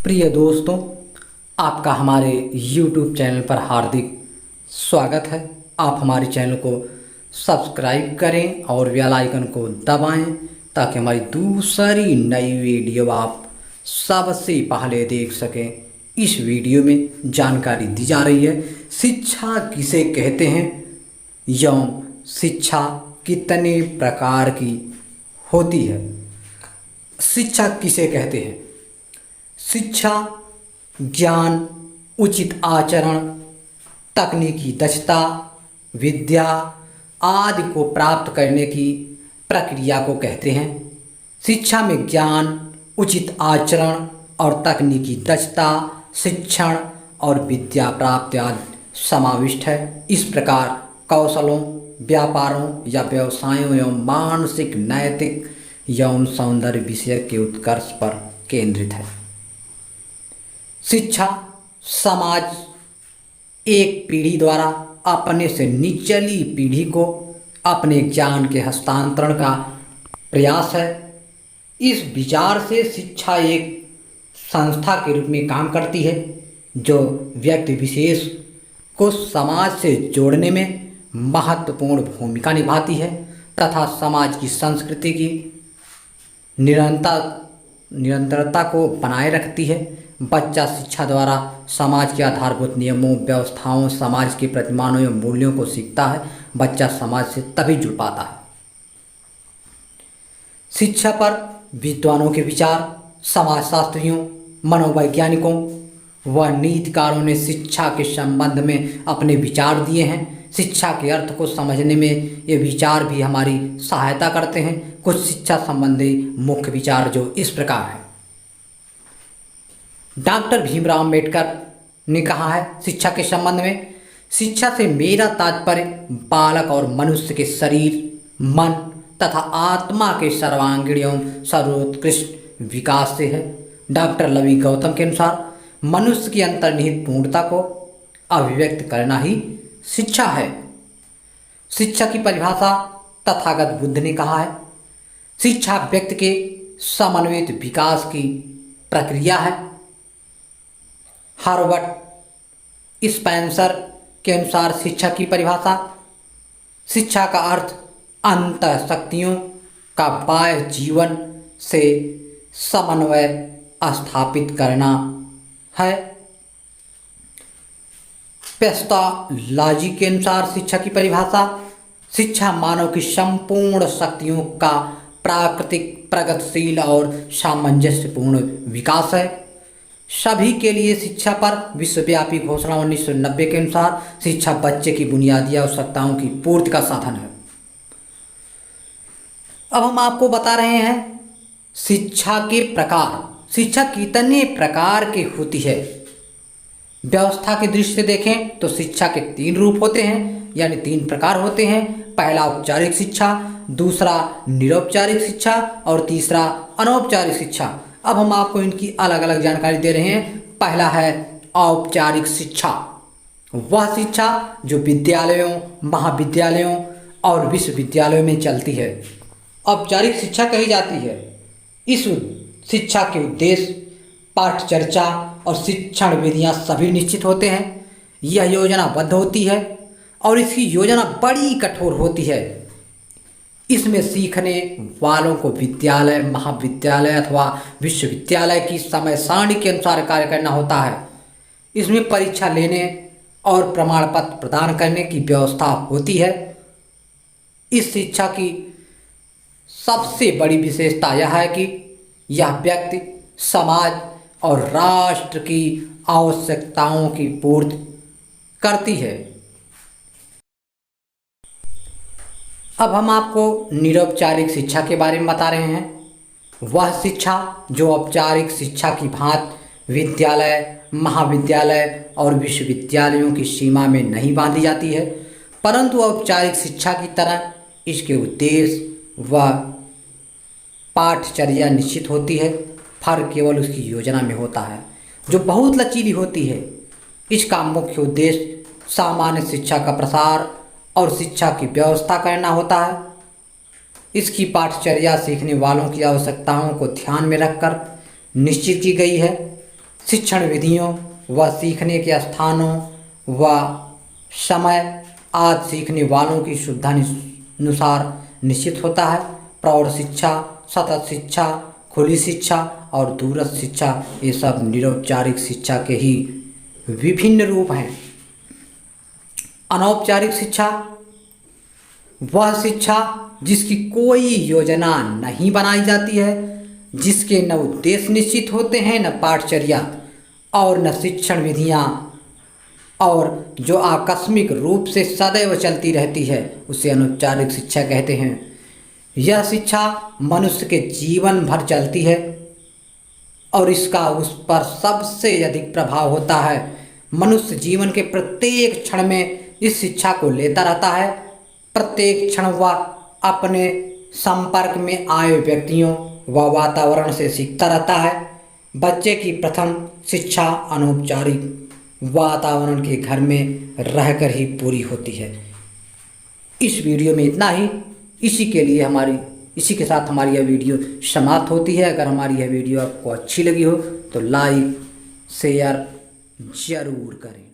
प्रिय दोस्तों, आपका हमारे YouTube चैनल पर हार्दिक स्वागत है। आप हमारे चैनल को सब्सक्राइब करें और बेल आइकन को दबाएं ताकि हमारी दूसरी नई वीडियो आप सबसे पहले देख सकें। इस वीडियो में जानकारी दी जा रही है शिक्षा किसे कहते हैं एवं शिक्षा कितने प्रकार की होती है। शिक्षा किसे कहते हैं? शिक्षा ज्ञान, उचित आचरण, तकनीकी दक्षता, विद्या आदि को प्राप्त करने की प्रक्रिया को कहते हैं। शिक्षा में ज्ञान, उचित आचरण और तकनीकी दक्षता, शिक्षण और विद्या प्राप्ति आदि समाविष्ट है। इस प्रकार कौशलों, व्यापारों या व्यवसायों एवं मानसिक, नैतिक, यौन, सौंदर्य विषय के उत्कर्ष पर केंद्रित है। शिक्षा समाज एक पीढ़ी द्वारा अपने से निचली पीढ़ी को अपने ज्ञान के हस्तांतरण का प्रयास है। इस विचार से शिक्षा एक संस्था के रूप में काम करती है जो व्यक्ति विशेष को समाज से जोड़ने में महत्वपूर्ण भूमिका निभाती है तथा समाज की संस्कृति की निरंतरता को बनाए रखती है। बच्चा शिक्षा द्वारा समाज के आधारभूत नियमों, व्यवस्थाओं, समाज के प्रतिमानों एवं मूल्यों को सीखता है। बच्चा समाज से तभी जुड़ पाता है। शिक्षा पर विद्वानों के विचार, समाजशास्त्रियों, मनोवैज्ञानिकों व नीतिकारों ने शिक्षा के संबंध में अपने विचार दिए हैं। शिक्षा के अर्थ को समझने में ये विचार भी हमारी सहायता करते हैं। कुछ शिक्षा संबंधी मुख्य विचार जो इस प्रकार हैं। डॉक्टर भीमराव अम्बेडकर ने कहा है शिक्षा के संबंध में, शिक्षा से मेरा तात्पर्य बालक और मनुष्य के शरीर, मन तथा आत्मा के सर्वांगीण एवं सर्वोत्कृष्ट विकास से है। डॉक्टर लवी गौतम के अनुसार मनुष्य की अंतर्निहित पूर्णता को अभिव्यक्त करना ही शिक्षा है। शिक्षा की परिभाषा तथागत बुद्ध ने कहा है, शिक्षा व्यक्ति के समन्वित विकास की प्रक्रिया है। हार्वर्ड स्पेंसर के अनुसार शिक्षा की परिभाषा, शिक्षा का अर्थ अंतः शक्तियों का बाह्य जीवन से समन्वय स्थापित करना है। पेस्टालॉजी के अनुसार शिक्षा की परिभाषा, शिक्षा मानव की संपूर्ण शक्तियों का प्राकृतिक, प्रगतिशील और सामंजस्यपूर्ण विकास है। सभी के लिए शिक्षा पर विश्वव्यापी घोषणा 1990 के अनुसार शिक्षा बच्चे की बुनियादी आवश्यकताओं की पूर्ति का साधन है। अब हम आपको बता रहे हैं शिक्षा के प्रकार। शिक्षा कितने प्रकार की होती है? व्यवस्था की दृष्टि से देखें तो शिक्षा के 3 रूप होते हैं, यानी 3 प्रकार होते हैं। पहला औपचारिक शिक्षा, दूसरा निरौपचारिक शिक्षा और तीसरा अनौपचारिक शिक्षा। अब हम आपको इनकी अलग अलग जानकारी दे रहे हैं। पहला है औपचारिक शिक्षा। वह शिक्षा जो विद्यालयों, महाविद्यालयों और विश्वविद्यालयों में चलती है, औपचारिक शिक्षा कही जाती है। इस शिक्षा के उद्देश्य, पाठ चर्चा और शिक्षण विधियां सभी निश्चित होते हैं। यह योजनाबद्ध होती है और इसकी योजना बड़ी कठोर होती है। इसमें सीखने वालों को विद्यालय, महाविद्यालय अथवा विश्वविद्यालय की समय सारणी के अनुसार कार्य करना होता है। इसमें परीक्षा लेने और प्रमाण पत्र प्रदान करने की व्यवस्था होती है। इस शिक्षा की सबसे बड़ी विशेषता यह है कि यह व्यक्ति, समाज और राष्ट्र की आवश्यकताओं की पूर्ति करती है। अब हम आपको निरौपचारिक शिक्षा के बारे में बता रहे हैं। वह शिक्षा जो औपचारिक शिक्षा की भांति विद्यालय, महाविद्यालय और विश्वविद्यालयों की सीमा में नहीं बांधी जाती है, परंतु औपचारिक शिक्षा की तरह इसके उद्देश्य व पाठचर्या निश्चित होती है। फर्क केवल उसकी योजना में होता है जो बहुत लचीली होती है। इसका मुख्य उद्देश्य सामान्य शिक्षा का प्रसार और शिक्षा की व्यवस्था करना होता है। इसकी पाठचर्या सीखने वालों की आवश्यकताओं को ध्यान में रखकर निश्चित की गई है। शिक्षण विधियों व सीखने के स्थानों व समय आज सीखने वालों की सुविधानुसार निश्चित होता है। प्रौढ़ शिक्षा, सतत शिक्षा, खुली शिक्षा और दूरस्थ शिक्षा, ये सब निरौपचारिक शिक्षा के ही विभिन्न रूप हैं। अनौपचारिक शिक्षा वह शिक्षा जिसकी कोई योजना नहीं बनाई जाती है, जिसके न उद्देश्य निश्चित होते हैं, न पाठचर्या और न शिक्षण विधियाँ, और जो आकस्मिक रूप से सदैव चलती रहती है, उसे अनौपचारिक शिक्षा कहते हैं। यह शिक्षा मनुष्य के जीवन भर चलती है और इसका उस पर सबसे अधिक प्रभाव होता है। मनुष्य जीवन के प्रत्येक क्षण में इस शिक्षा को लेता रहता है। प्रत्येक क्षण वह अपने संपर्क में आए व्यक्तियों व वातावरण से सीखता रहता है। बच्चे की प्रथम शिक्षा अनौपचारिक वातावरण के घर में रहकर ही पूरी होती है। इस वीडियो में इतना ही। इसी के साथ हमारी यह वीडियो समाप्त होती है। अगर हमारी यह वीडियो आपको अच्छी लगी हो तो लाइक शेयर ज़रूर करें।